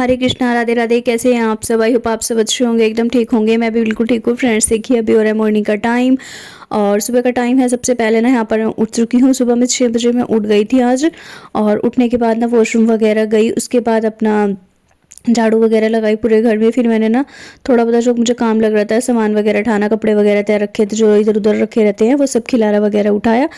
हरे कृष्णा, राधे राधे। कैसे हैं आप सब? आई होप आप सब अच्छे होंगे, एकदम ठीक होंगे। मैं भी बिल्कुल ठीक हूँ। फ्रेंड्स देखिए, अभी हो रहा है मॉर्निंग का टाइम और सुबह का टाइम है। सबसे पहले ना यहाँ पर मैं उठ चुकी हूँ। सुबह में 6 बजे मैं उठ गई थी आज, और उठने के बाद ना वॉशरूम वगैरह गई। उसके बाद अपना झाड़ू वगैरह लगाई पूरे घर में। फिर मैंने ना थोड़ा बहुत जो मुझे काम लग रहा था, सामान वगैरह उठाना, कपड़े वगैरह तैयार रखे थे जो इधर उधर रखे रहते हैं, वो सब खिलारा वगैरह उठाया।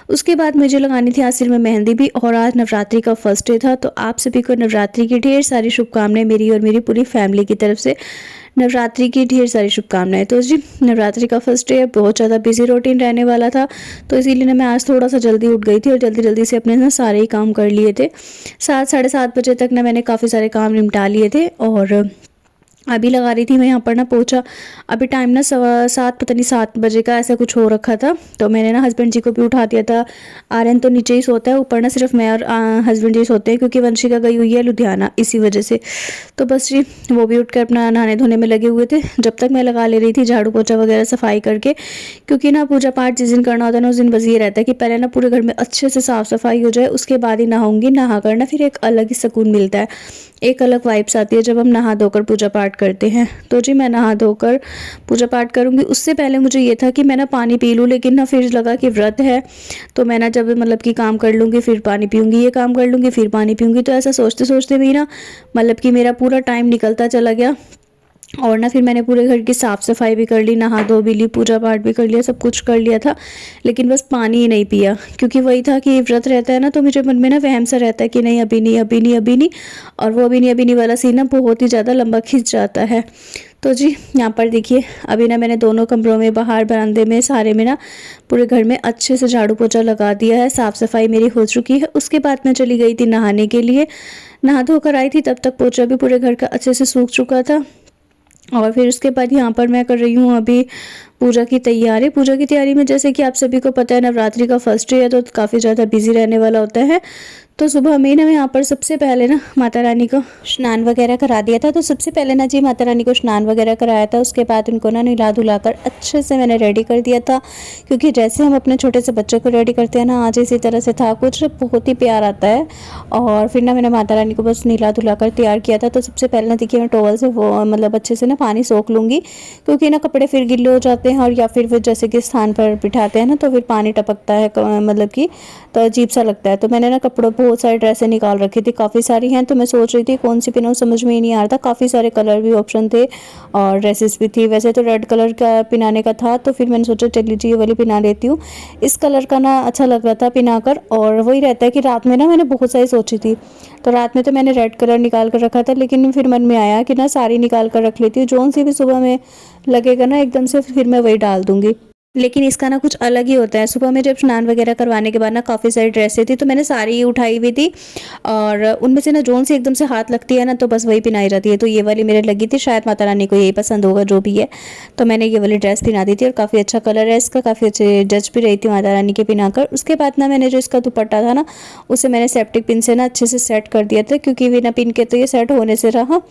उसके बाद मुझे लगानी थी आज सिर में मेहंदी भी, और आज नवरात्रि का फर्स्ट डे था। तो आप सभी को नवरात्रि की ढेर सारी शुभकामनाएं मेरी और मेरी पूरी फैमिली की तरफ से। नवरात्रि की ढेर सारी शुभकामनाएं। तो जी, नवरात्रि का फर्स्ट डे, बहुत ज़्यादा बिजी रूटीन रहने वाला था, तो इसीलिए ना मैं आज थोड़ा सा जल्दी उठ गई थी और जल्दी जल्दी से अपने ना सारे ही काम कर लिए थे। 7 साढ़े 7 बजे तक ना मैंने काफ़ी सारे काम निपटा लिए थे। और अभी लगा रही थी मैं यहाँ पर ना पोछा। अभी टाइम ना 7, पता नहीं 7 बजे का ऐसा कुछ हो रखा था। तो मैंने ना हस्बैंड जी को भी उठा दिया था। आर्यन तो नीचे ही सोता है, ऊपर ना सिर्फ मैं और हस्बैंड जी सोते हैं, क्योंकि वंशिका गई हुई है लुधियाना, इसी वजह से। तो बस जी, वो भी उठकर अपना नहाने धोने में लगे हुए थे, जब तक मैं लगा ले रही थी झाड़ू पोछा वगैरह सफाई करके। क्योंकि ना पूजा पाठ जिस दिन करना होता है ना, उस दिन बस ये रहता है कि पहले ना पूरे घर में अच्छे से साफ सफाई हो जाए, उसके बाद ही नहाऊंगी। नहा कर ना फिर एक अलग ही सुकून मिलता है, एक अलग वाइब्स आती है जब हम नहा धोकर पूजा पाठ करते हैं। तो जी, मैं नहा धोकर पूजा पाठ करूंगी। उससे पहले मुझे ये था कि मैं ना पानी पी लूँ, लेकिन ना फिर लगा कि व्रत है, तो मैं ना जब मतलब कि काम कर लूँगी फिर पानी पीऊँगी, ये काम कर लूँगी फिर पानी पीऊँगी। तो ऐसा सोचते सोचते भी ना मतलब कि मेरा पूरा टाइम निकलता चला गया। और ना फिर मैंने पूरे घर की साफ़ सफाई भी कर ली, नहा धो भी ली, पूजा पाठ भी कर लिया, सब कुछ कर लिया था, लेकिन बस पानी ही नहीं पिया। क्योंकि वही था कि व्रत रहता है ना, तो मुझे मन में ना वहम सा रहता है कि नहीं, अभी नहीं, अभी नहीं, अभी नहीं। और वो अभी नहीं वाला सीन ना बहुत ही ज़्यादा लंबा खिंच जाता है। तो जी, यहाँ पर देखिए, अभी ना मैंने दोनों कमरों में, बाहर बरामदे में, सारे में ना पूरे घर में अच्छे से झाड़ू पोछा लगा दिया है। साफ़ सफाई मेरी हो चुकी है। उसके बाद मैं चली गई थी नहाने के लिए। नहा धोकर आई थी, तब तक पोछा भी पूरे घर का अच्छे से सूख चुका था। और फिर उसके बाद यहाँ पर मैं कर रही हूँ अभी पूजा की तैयारी। पूजा की तैयारी में, जैसे कि आप सभी को पता है, नवरात्रि का फर्स्ट डे है, तो काफ़ी ज़्यादा बिजी रहने वाला होता है। तो सुबह में ना मैं यहाँ पर सबसे पहले ना माता रानी को स्नान वगैरह करा दिया था। तो सबसे पहले ना जी, माता रानी को स्नान वगैरह कराया था। उसके बाद उनको ना नहला धुलाकर अच्छे से मैंने रेडी कर दिया था, क्योंकि जैसे हम अपने छोटे से बच्चे को रेडी करते हैं ना, आज इसी तरह से था कुछ, बहुत ही प्यार आता है। और फिर ना मैंने माता रानी को बस नहला धुलाकर तैयार किया था। तो सबसे पहले ना देखिए, मैं टॉवल से वो मतलब अच्छे से ना पानी सोख लूँगी, क्योंकि ना कपड़े फिर गिले हो जाते हैं, और या फिर वो जैसे कि स्थान पर बिठाते हैं ना, तो फिर पानी टपकता है, मतलब कि तो अजीब सा लगता है। तो मैंने ना कपड़ों, बहुत सारी ड्रेसें निकाल रखी थी, काफ़ी सारी हैं। तो मैं सोच रही थी कौन सी पहनूं, समझ में ही नहीं आ रहा था। काफ़ी सारे कलर भी ऑप्शन थे और ड्रेसेस भी थी। वैसे तो रेड कलर का पिनाने का था, तो फिर मैंने सोचा चल लीजिए ये वाली पिना लेती हूँ। इस कलर का ना अच्छा लग रहा था पिनाकर। और वही रहता है कि रात में ना मैंने बहुत सारी सोची थी, तो रात में तो मैंने रेड कलर निकाल कर रखा था, लेकिन फिर मन में आया कि ना सारी निकाल कर रख लेती हूँ, जोन सी भी सुबह में लगेगा ना एकदम से, फिर मैं वही डाल दूंगी। लेकिन इसका ना कुछ अलग ही होता है। सुबह में जब स्नान वगैरह करवाने के बाद ना काफ़ी सारी ड्रेसें थी, तो मैंने सारी ही उठाई हुई थी, और उनमें से ना जोन से एकदम से हाथ लगती है ना, तो बस वही पहनाई जाती है। तो ये वाली मेरे लगी थी, शायद माता रानी को यही पसंद होगा जो भी है, तो मैंने ये वाली ड्रेस पहना दी थी। और काफ़ी अच्छा कलर है इसका, काफ़ी अच्छे जच भी रही थी माता रानी के पहनाकर। उसके बाद ना मैंने जो इसका दुपट्टा था ना, उसे मैंने सेप्टिक पिन से ना अच्छे से सेट कर दिया था, क्योंकि बिना पिन के तो ये सेट होने से रहा।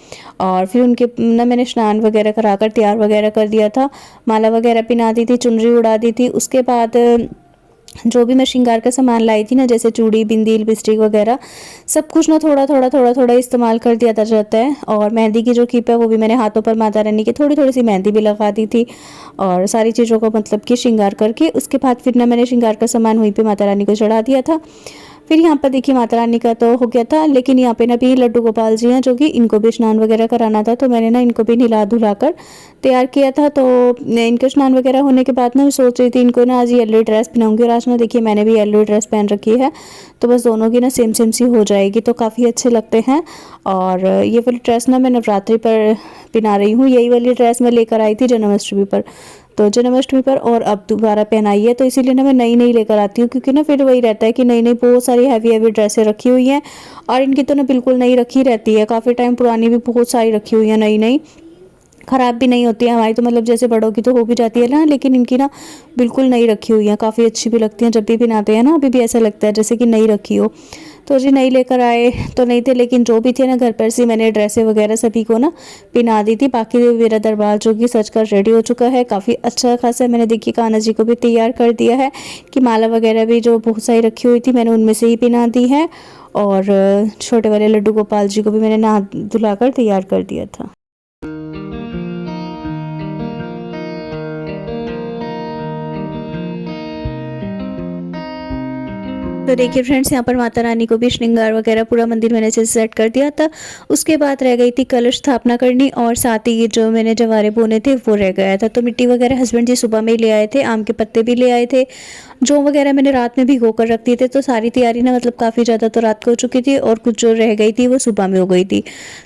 और फिर उनके ना मैंने स्नान वगैरह कराकर तैयार वगैरह कर दिया था, माला वगैरह पहना दी थी, चुनरी उड़ा दी थी। उसके बाद जो भी मैं श्रृंगार का सामान लाई थी ना, जैसे चूड़ी, बिंदी, लिपस्टिक वगैरह, सब कुछ ना थोड़ा थोड़ा इस्तेमाल कर दिया जाता है। और मेहंदी की जो कीप है, वो भी मैंने हाथों पर माता रानी की थोड़ी थोड़ी सी मेहंदी भी लगा दी थी, और सारी चीज़ों को मतलब कि श्रृंगार करके। उसके बाद फिर ना मैंने श्रृंगार का सामान वहीं पे माता रानी को चढ़ा दिया था। फिर यहाँ पर देखिए, माता रानी का तो हो गया था, लेकिन यहाँ पे ना भी लड्डू गोपाल जी हैं, जो कि इनको भी स्नान वगैरह कराना था, तो मैंने ना इनको भी नहला धुला कर तैयार किया था। तो इनके स्नान वगैरह होने के बाद ना मैं सोच रही थी इनको ना आज येलो ड्रेस पहनाऊंगी, और आज ना देखिए मैंने भी येलो ड्रेस पहन रखी है, तो बस दोनों की ना सेम सेम सी हो जाएगी, तो काफ़ी अच्छे लगते हैं। और ये वाली ड्रेस ना मैं नवरात्रि पर पहना रही हूँ। यही वाली ड्रेस मैं लेकर आई थी जन्माष्टमी पर, तो जन्माष्टमी पर, और अब दोबारा पहनाई है। तो इसीलिए ना मैं नई नई लेकर आती हूँ, क्योंकि ना फिर वही रहता है कि नई नई बहुत सारी हैवी हैवी ड्रेसें रखी हुई हैं, और इनकी तो ना बिल्कुल नई रखी रहती है, काफ़ी टाइम पुरानी भी बहुत सारी रखी हुई है नई नई, ख़राब भी नहीं होती है। हमारी तो मतलब जैसे बड़ों की तो हो भी जाती है ना, लेकिन इनकी ना बिल्कुल नई रखी हुई है, काफ़ी अच्छी भी लगती हैं। जब भी पहनाते हैं ना, अभी भी ऐसा लगता है जैसे कि नई रखी हो। तो जी, नई लेकर आए तो नहीं थे, लेकिन जो भी थे ना घर पर से मैंने ड्रेसें वगैरह सभी को ना पहना दी थी। बाकी मेरा दरबार जो कि सज कर रेडी हो चुका है, काफ़ी अच्छा खासा। मैंने देखिए कान्हा जी को भी तैयार कर दिया है, कि माला वगैरह भी जो बहुत सारी रखी हुई थी मैंने उनमें से ही पहना दी है। और छोटे वाले लड्डू गोपाल जी को भी मैंने नहा धुलाकर तैयार कर दिया था। तो देखिए फ्रेंड्स, यहाँ पर माता रानी को भी श्रृंगार वगैरह पूरा मंदिर मैंने अच्छे से सेट कर दिया था। उसके बाद रह गई थी कलश स्थापना करनी, और साथ ही ये जो मैंने जवारे बोने थे वो रह गया था। तो मिट्टी वगैरह हस्बैंड जी सुबह में ही ले आए थे, आम के पत्ते भी ले आए थे, जौ वगैरह मैंने रात में भिगो कर रख दिए थे। तो सारी तैयारी ना मतलब काफ़ी ज़्यादा तो रात को हो चुकी थी, और कुछ जो रह गई थी वो सुबह में हो गई थी।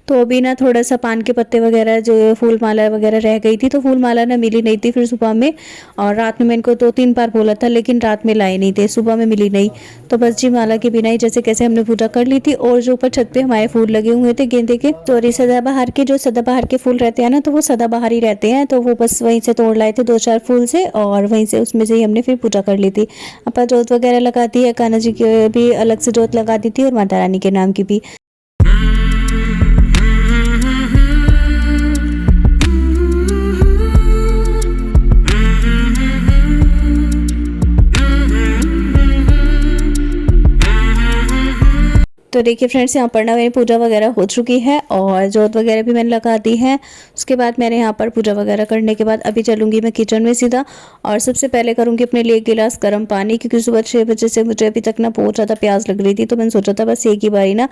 तो अभी ना थोड़ा सा पान के पत्ते वगैरह जो फूल माला वगैरह रह गई थी, तो फूल माला ना मिली नहीं थी फिर सुबह में, और रात में मैं इनको 2-3 बार बोला था लेकिन रात में लाए नहीं थे, सुबह में मिली नहीं। तो बस जी माला के बिना ही जैसे कैसे हमने पूजा कर ली थी। और जो ऊपर छत पे हमारे फूल लगे हुए थे गेंदे के, सॉरी सदाबहार के, जो सदाबहार के फूल रहते हैं ना, तो वो सदाबहार ही रहते हैं, तो वो बस वहीं से तोड़ लाए थे 2-4 फूल से, और वहीं से उसमें से ही हमने फिर पूजा कर ली थी। अपन जोत वगैरह लगाती है, कान्हा जी की भी अलग से जोत लगा दी थी, और माता रानी के नाम की भी। तो देखिए फ्रेंड्स, यहाँ पर ना मेरी पूजा वगैरह हो चुकी है, और जोत वगैरह भी मैंने लगा दी है। उसके बाद मैंने यहाँ पर पूजा वगैरह करने के बाद अभी चलूँगी मैं किचन में सीधा, और सबसे पहले करूँगी अपने लिए 1 गिलास गर्म पानी, क्योंकि सुबह 6 बजे से मुझे अभी तक ना बहुत ज़्यादा प्यास लग रही थी। तो मैंने सोचा था बस एक ही बारी ना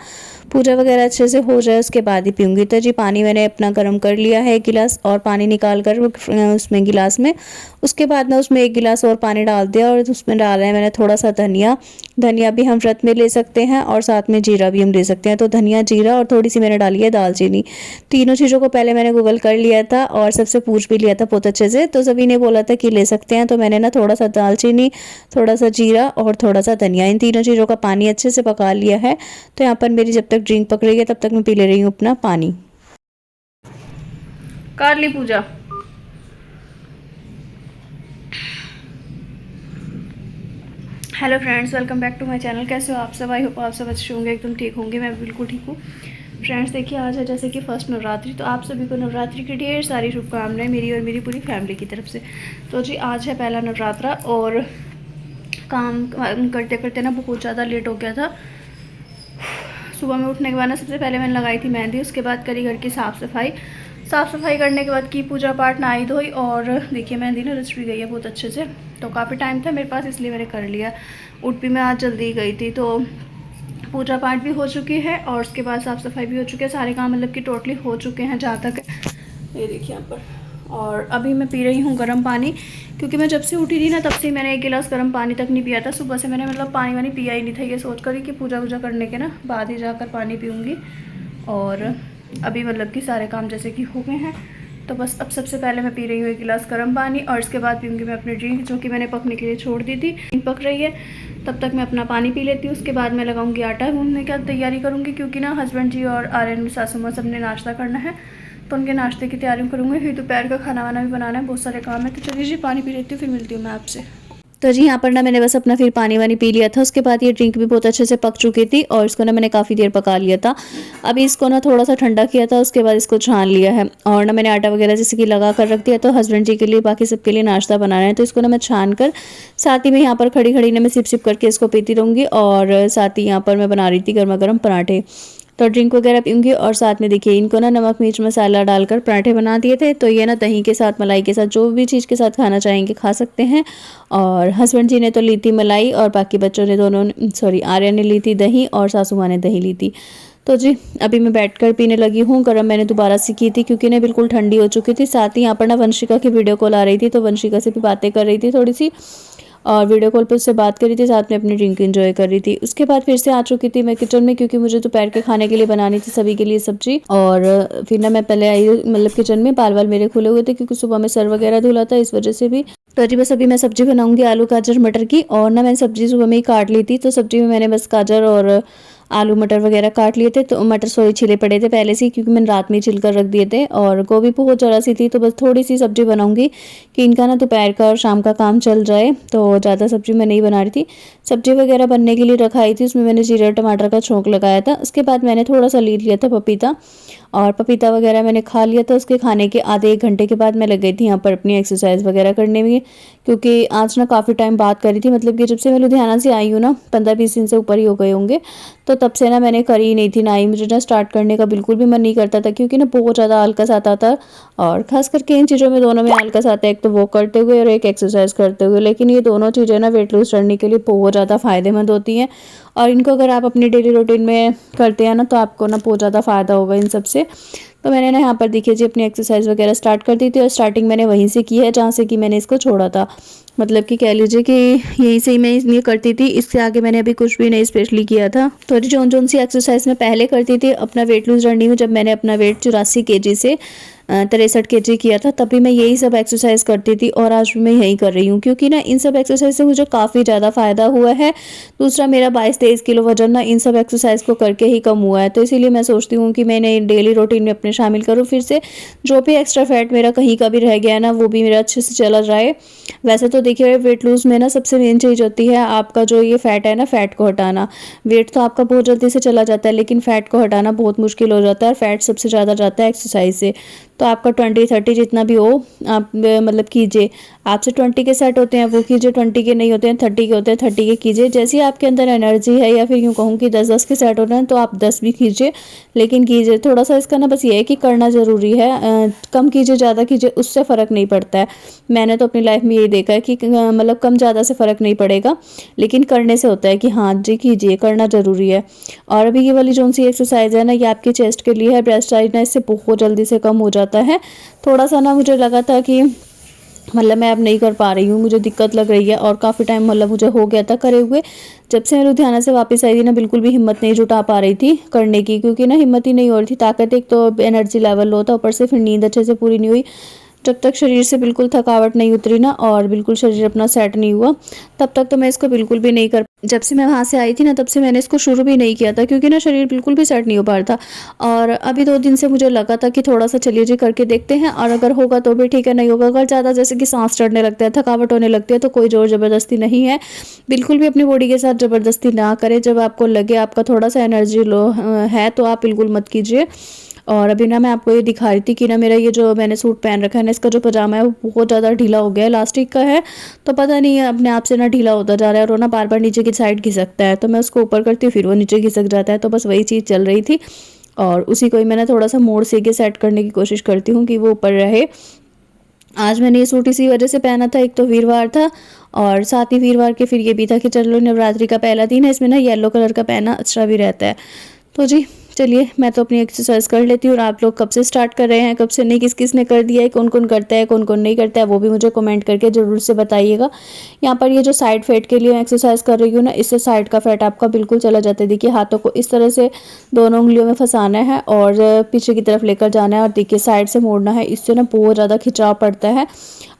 पूजा वगैरह अच्छे से हो जाए, उसके बाद ही पीऊँगी। तो जी पानी मैंने अपना गर्म कर लिया है 1 गिलास, और पानी निकाल कर उसमें गिलास में, उसके बाद ना उसमें 1 गिलास और पानी डाल दिया, और उसमें डाला है मैंने थोड़ा सा धनिया। धनिया भी हम व्रत में ले सकते हैं, और साथ में जीरा भी हम ले सकते हैं। तो धनिया, जीरा, और थोड़ी सी मैंने डाली है दालचीनी। तीनों चीज़ों को पहले मैंने गूगल कर लिया था, और सबसे पूछ भी लिया था बहुत अच्छे से। तो सभी ने बोला था कि ले सकते हैं। तो मैंने ना थोड़ा सा दालचीनी, थोड़ा सा जीरा और थोड़ा सा धनिया, इन तीनों चीज़ों का पानी अच्छे से पका लिया है। तो यहाँ पर मेरी जब तक ड्रिंक पक रही है तब तक मैं पी ले रही हूँ अपना पानी। कर ली puja. Hello friends, welcome back to my channel. कैसे हो आप सब? आई होप आप सब अच्छे होंगे, एकदम ठीक होंगे। मैं बिल्कुल ठीक हूँ। फ्रेंड्स देखिए, आज है जैसे कि फर्स्ट नवरात्रि, तो आप सभी को नवरात्रि की ढेर सारी शुभकामनाएं मेरी और मेरी पूरी फैमिली की तरफ से। तो जी आज है पहला नवरात्रा, और काम करते करते ना बहुत ज़्यादा लेट हो गया था। सुबह में उठने के बाद ना सबसे पहले मैंने लगाई थी मेहंदी, उसके बाद करी घर की साफ़ सफाई करने के बाद की पूजा पाठ, नहाई धोई, और देखिए मेहंदी ना रच भी गई है बहुत अच्छे से। तो काफ़ी टाइम था मेरे पास, इसलिए मैंने कर लिया। उठ भी मैं आज जल्दी गई थी, तो पूजा पाठ भी हो चुकी है, और उसके बाद साफ़ सफाई भी हो चुकी है। सारे काम मतलब कि टोटली हो चुके हैं जहाँ तक ये देखिए यहाँ पर। और अभी मैं पी रही हूँ गर्म पानी, क्योंकि मैं जब से उठी थी ना तब से मैंने 1 गिलास गर्म पानी तक नहीं पिया था। सुबह से मैंने मतलब पानी वानी पिया ही नहीं था, ये सोच कर कि पूजा वूजा करने के ना बाद ही जाकर पानी पीऊँगी। और अभी मतलब कि सारे काम जैसे कि हो गए हैं, तो बस अब सबसे पहले मैं पी रही हूँ 1 गिलास गर्म पानी, और इसके बाद पीऊँगी मैं अपनी ड्रिंक, जो कि मैंने पकने के लिए छोड़ दी थी। पक रही है, तब तक मैं अपना पानी पी लेती हूँ। उसके बाद मैं लगाऊंगी आटा गूंदने की तैयारी करूँगी, क्योंकि ना हस्बैंड जी और आर्यन सासू माँ सब ने नाश्ता करना है, तो उनके नाश्ते की तैयारी करूँगी। फिर दोपहर का खाना वाना भी बनाना है, बहुत सारे काम है। तो चलिए जी पानी पी लेती हूँ, फिर मिलती हूँ मैं आपसे। तो जी यहाँ पर ना मैंने बस अपना फिर पानी वानी पी लिया था। उसके बाद ये ड्रिंक भी बहुत अच्छे से पक चुकी थी, और इसको ना मैंने काफ़ी देर पका लिया था। अभी इसको ना थोड़ा सा ठंडा किया था, उसके बाद इसको छान लिया है, और ना मैंने आटा वगैरह जैसे कि लगा कर रख दिया। तो हस्बैंड जी के लिए, बाकी सबके लिए नाश्ता बनाना है, तो इसको ना मैं छान कर साथ ही में यहाँ पर खड़ी खड़ी ना मैं सिप सिप करके इसको पीती रहूँगी। और साथ ही यहाँ पर मैं बना रही थी गर्मा गर्म पराठे, तो ड्रिंक वगैरह पीऊँगी। और साथ में देखिए इनको ना नमक मिर्च मसाला डालकर पराठे बना दिए थे। तो ये ना दही के साथ, मलाई के साथ, जो भी चीज़ के साथ खाना चाहेंगे खा सकते हैं। और हस्बैंड जी ने तो ली थी मलाई, और बाकी बच्चों ने दोनों सॉरी आर्या ने ली थी दही, और सासू माँ ने दही ली थी। तो जी अभी मैं बैठकर पीने लगी हूँ। गरम मैंने दोबारा से की थी, क्योंकि ना बिल्कुल ठंडी हो चुकी थी। साथ ही यहाँ पर ना वंशिका की वीडियो कॉल आ रही थी, तो वंशिका से भी बातें कर रही थी थोड़ी सी, और वीडियो कॉल पे उससे बात करी थी, साथ में अपनी ड्रिंक एंजॉय कर रही थी। उसके बाद फिर से आ चुकी थी मैं किचन में, क्योंकि मुझे दोपहर के खाने के लिए बनानी थी सभी के लिए सब्जी। और फिर ना मैं पहले आई मतलब किचन में, बाल बाल मेरे खुले हुए थे, क्योंकि सुबह में सर वगैरह धुला था, इस वजह से भी। तो जी बस अभी मैं सब्जी बनाऊंगी आलू गाजर मटर की, और ना मैंने सब्जी सुबह में ही काट ली थी। तो सब्जी में मैंने बस गाजर और आलू मटर वगैरह काट लिए थे। तो मटर सॉरी छिले पड़े थे पहले से, क्योंकि मैंने रात में छिल कर रख दिए थे। और गोभी बहुत ज़रा सी थी, तो बस थोड़ी सी सब्जी बनाऊंगी कि इनका ना दोपहर का और शाम का काम चल जाए। तो ज़्यादा सब्जी मैं नहीं बना रही थी। सब्जी वगैरह बनने के लिए रखाई थी, उसमें मैंने जीरा टमाटर का छोंक लगाया था। उसके बाद मैंने थोड़ा सा ले लिया था पपीता, और पपीता वगैरह मैंने खा लिया था। उसके खाने के आधे 1 घंटे के बाद मैं लग गई थी यहाँ पर अपनी एक्सरसाइज वगैरह करने में, क्योंकि आज ना काफ़ी टाइम बात करी थी, मतलब कि जब से मैं लुधियाना से आई हूँ ना 15-20 दिन से ऊपर ही हो गए होंगे। तो तब से ना मैंने करी ही नहीं थी, ना ही मुझे ना स्टार्ट करने का बिल्कुल भी मन नहीं करता था, क्योंकि ना बहुत ज़्यादा आलस आता था। और ख़ास करके इन चीज़ों में दोनों में आलस आता है, एक तो वॉक करते हुए और एक एक्सरसाइज करते हुए। लेकिन ये दोनों चीज़ें ना वेट लूज़ करने के लिए बहुत ज़्यादा फ़ायदेमंद होती हैं, और इनको अगर आप अपनी डेली रूटीन में करते हैं ना तो आपको ना बहुत ज़्यादा फ़ायदा होगा इन सब से। तो मैंने ना यहाँ पर देखिए जी अपनी एक्सरसाइज वगैरह स्टार्ट कर दी थी, और स्टार्टिंग मैंने वहीं से की है जहाँ से कि मैंने इसको छोड़ा था। मतलब कि कह लीजिए कि यहीं से ही मैं ये करती थी, इससे आगे मैंने अभी कुछ भी नहीं स्पेशली किया था। तो जोन जोन सी एक्सरसाइज मैं पहले करती थी अपना वेट लूज जर्नी में, जब मैंने अपना वेट 84 kg से 63 kg किया था, तभी मैं यही सब एक्सरसाइज करती थी, और आज भी मैं यही कर रही हूँ, क्योंकि ना इन सब एक्सरसाइज से मुझे काफ़ी ज़्यादा फ़ायदा हुआ है। दूसरा, मेरा 22-23 किलो वजन ना इन सब एक्सरसाइज को करके ही कम हुआ है, तो इसीलिए मैं सोचती हूँ कि मैंने डेली रूटीन में अपने शामिल करूँ फिर से। जो भी एक्स्ट्रा फैट मेरा कहीं का भी रह गया है ना, वो भी मेरा अच्छे से चला जाए। वैसे तो देखिए वेट लूज़ में ना सबसे मेन चीज़ होती है आपका जो ये फैट है ना, फैट को हटाना। वेट तो आपका बहुत जल्दी से चला जाता है, लेकिन फैट को हटाना बहुत मुश्किल हो जाता है, और फैट सबसे ज़्यादा जाता है एक्सरसाइज से। तो आपका 20-30 जितना भी हो आप मतलब कीजिए। आपसे 20 के सेट होते हैं वो कीजिए, 20 के नहीं होते हैं 30 के होते हैं 30 के कीजिए। जैसे ही आपके अंदर एनर्जी है, या फिर यूँ कहूँ कि 10-10 के सेट हो रहे हैं तो आप 10 भी कीजिए, लेकिन कीजिए। थोड़ा सा इसका ना बस ये है कि करना ज़रूरी है। कम कीजिए ज़्यादा कीजिए उससे फ़र्क नहीं पड़ता है। मैंने तो अपनी लाइफ में यही देखा है कि मतलब कम ज़्यादा से फ़र्क नहीं पड़ेगा, लेकिन करने से होता है कि हाँ जी कीजिए, करना ज़रूरी है। और अभी ये वाली जो सी एक्सरसाइज है ना, ये आपके चेस्ट के लिए है। ब्रेस्ट साइज ना इससे बहुत जल्दी से कम हो जाता है। थोड़ा सा ना मुझे लगा था कि मतलब मैं अब नहीं कर पा रही हूँ, मुझे दिक्कत लग रही है, और काफ़ी टाइम मतलब मुझे हो गया था करे हुए। जब से मैं लुधियाना से वापस आई थी ना, बिल्कुल भी हिम्मत नहीं जुटा पा रही थी करने की, क्योंकि ना हिम्मत ही नहीं हो रही थी। ताकत एक तो एनर्जी लेवल लो था, ऊपर से फिर नींद अच्छे से पूरी नहीं हुई। जब तक शरीर से बिल्कुल थकावट नहीं उतरी ना, और बिल्कुल शरीर अपना सेट नहीं हुआ, तब तक तो मैं इसको बिल्कुल भी नहीं कर। जब से मैं वहाँ से आई थी ना, तब से मैंने इसको शुरू भी नहीं किया था, क्योंकि ना शरीर बिल्कुल भी सेट नहीं हो पा रहा था। और अभी 2 दिन से मुझे लगा था कि थोड़ा सा चलिए जी करके देखते हैं, और अगर होगा तो भी ठीक है, नहीं होगा अगर ज़्यादा जैसे कि सांस चढ़ने लगता है, थकावट होने लगती है, तो कोई ज़ोर ज़बरदस्ती नहीं है। बिल्कुल भी अपनी बॉडी के साथ ज़बरदस्ती ना करें। जब आपको लगे आपका थोड़ा सा एनर्जी लो है, तो आप बिल्कुल मत कीजिए। और अभी ना मैं आपको ये दिखा रही थी कि ना मेरा ये जो मैंने सूट पहन रखा है ना, इसका जो पजामा है वो बहुत ज़्यादा ढीला हो गया है, इलास्टिक का है। तो पता नहीं अपने आप से ना ढीला होता जा रहा है, और वो ना बार बार नीचे की साइड खिसकता है। तो मैं उसको ऊपर करती हूँ, फिर वो नीचे खिसक जाता है। तो बस वही चीज़ चल रही थी, और उसी को ही मैंने थोड़ा सा मोड़ से के सेट करने की कोशिश करती हूँ कि वो ऊपर रहे। आज मैंने ये सूट इसी वजह से पहना था, एक तो वीरवार था, और साथ ही वीरवार के फिर ये भी था कि चलो नवरात्रि का पहला दिन है, इसमें ना येलो कलर का पहना अच्छा भी रहता है। तो जी चलिए, मैं तो अपनी एक्सरसाइज कर लेती हूँ। और आप लोग कब से स्टार्ट कर रहे हैं, कब से नहीं, किस किस ने कर दिया है, कौन कौन करता है, कौन कौन नहीं करता है, वो भी मुझे कमेंट करके ज़रूर से बताइएगा। यहाँ पर ये जो साइड फैट के लिए एक्सरसाइज कर रही हूँ ना, इससे साइड का फैट आपका बिल्कुल चला जाता है। देखिए हाथों को इस तरह से दोनों उंगलियों में फंसाना है, और पीछे की तरफ लेकर जाना है, और देखिए साइड से मोड़ना है। इससे ना बहुत ज़्यादा खिंचाव पड़ता है।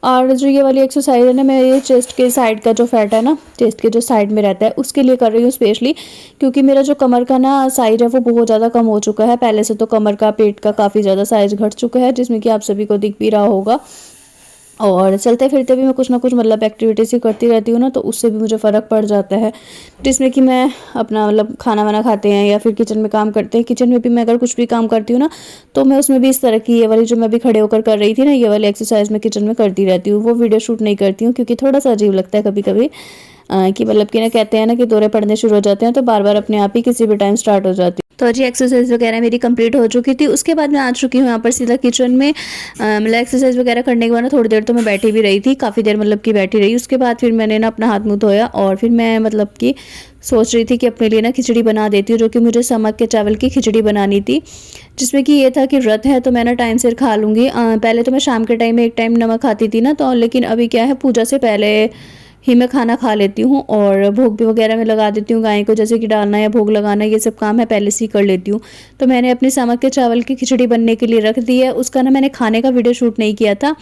और जो ये वाली एक्सरसाइज है ना, मैं ये चेस्ट के साइड का जो फैट है ना, चेस्ट के जो साइड में रहता है, उसके लिए कर रही हूँ स्पेशली। क्योंकि मेरा जो कमर का ना साइज है वो बहुत ज़्यादा कम हो चुका है। पहले से तो कमर का पेट का काफ़ी ज़्यादा साइज घट चुका है, जिसमें कि आप सभी को दिख भी रहा होगा। और चलते फिरते भी मैं कुछ ना कुछ मतलब एक्टिविटीज़ ही करती रहती हूँ ना, तो उससे भी मुझे फ़र्क पड़ जाता है। जिसमें कि मैं अपना मतलब खाना वाना खाते हैं, या फिर किचन में काम करते हैं, किचन में भी मैं अगर कुछ भी काम करती हूँ ना, तो मैं उसमें भी इस तरह की ये वाली जो मैं भी खड़े होकर कर रही थी ना, ये वाली एक्सरसाइज मैं किचन में करती रहती हूँ। वो वीडियो शूट नहीं करती हूँ, क्योंकि थोड़ा सा अजीब लगता है कभी कभी कि मतलब कि ना कहते हैं ना कि दौरे पड़ने शुरू हो जाते हैं, तो बार बार अपने आप ही किसी भी टाइम स्टार्ट हो जाती है। तो जी एक्सरसाइज वगैरह मेरी कंप्लीट हो चुकी थी। उसके बाद मैं आ चुकी हूँ यहाँ पर सीधा किचन में। मतलब एक्सरसाइज वगैरह करने के बाद ना थोड़ी देर तो मैं बैठी भी रही थी, काफ़ी देर मतलब कि बैठी रही। उसके बाद फिर मैंने ना अपना हाथ मुँह धोया, और फिर मैं मतलब कि सोच रही थी कि अपने लिए ना खिचड़ी बना देती हूँ, जो कि मुझे समक के चावल की खिचड़ी बनानी थी। जिसमें कि ये था कि व्रत है, तो मैं ना टाइम से खा लूँगी। पहले तो मैं शाम के टाइम में एक टाइम नमक खाती थी ना, तो लेकिन अभी क्या है, पूजा से पहले ही मैं खाना खा लेती हूँ, और भोग भी वगैरह में लगा देती हूँ गाय को, जैसे कि डालना या भोग लगाना, ये सब काम है पहले से ही कर लेती हूँ। तो मैंने अपने समक के चावल की खिचड़ी बनने के लिए रख दी है। उसका ना मैंने खाने का वीडियो शूट नहीं किया था,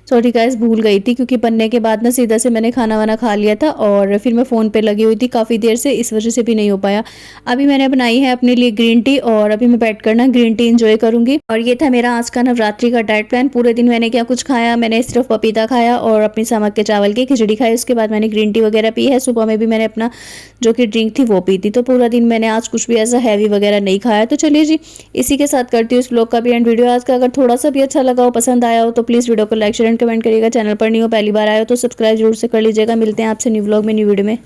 सॉरी गाइस, भूल गई थी, क्योंकि बनने के बाद ना सीधा से मैंने खाना वाना खा लिया था, और फिर मैं फ़ोन पे लगी हुई थी काफ़ी देर से, इस वजह से भी नहीं हो पाया। अभी मैंने बनाई है अपने लिए ग्रीन टी, और अभी मैं बैठ कर ना ग्रीन टी इंजॉय करूँगी। और ये था मेरा आज का नवरात्रि का डाइट प्लान। पूरे दिन मैंने क्या कुछ खाया, मैंने सिर्फ पपीता खाया और अपनी समक के चावल की खिचड़ी खाई। उसके बाद मैंने ग्रीन टी वगैरह पी है। सुबह में भी मैंने अपना जो कि ड्रिंक थी वो पी थी। तो पूरा दिन मैंने आज कुछ भी ऐसा हैवी वगैरह नहीं खाया। तो चलिए जी, इसी के साथ करती हूँ इस ब्लॉग का भी एंड। वीडियो आज का अगर थोड़ा सा भी अच्छा लगा हो, पसंद आया हो, तो प्लीज़ वीडियो को लाइक शेयर एंड कमेंट करिएगा। चैनल पर नहीं हो, पहली बार आए हो तो सब्सक्राइब जरूर से कर लीजिएगा। मिलते हैं आपसे न्यू ब्लॉग में, न्यू वीडियो में।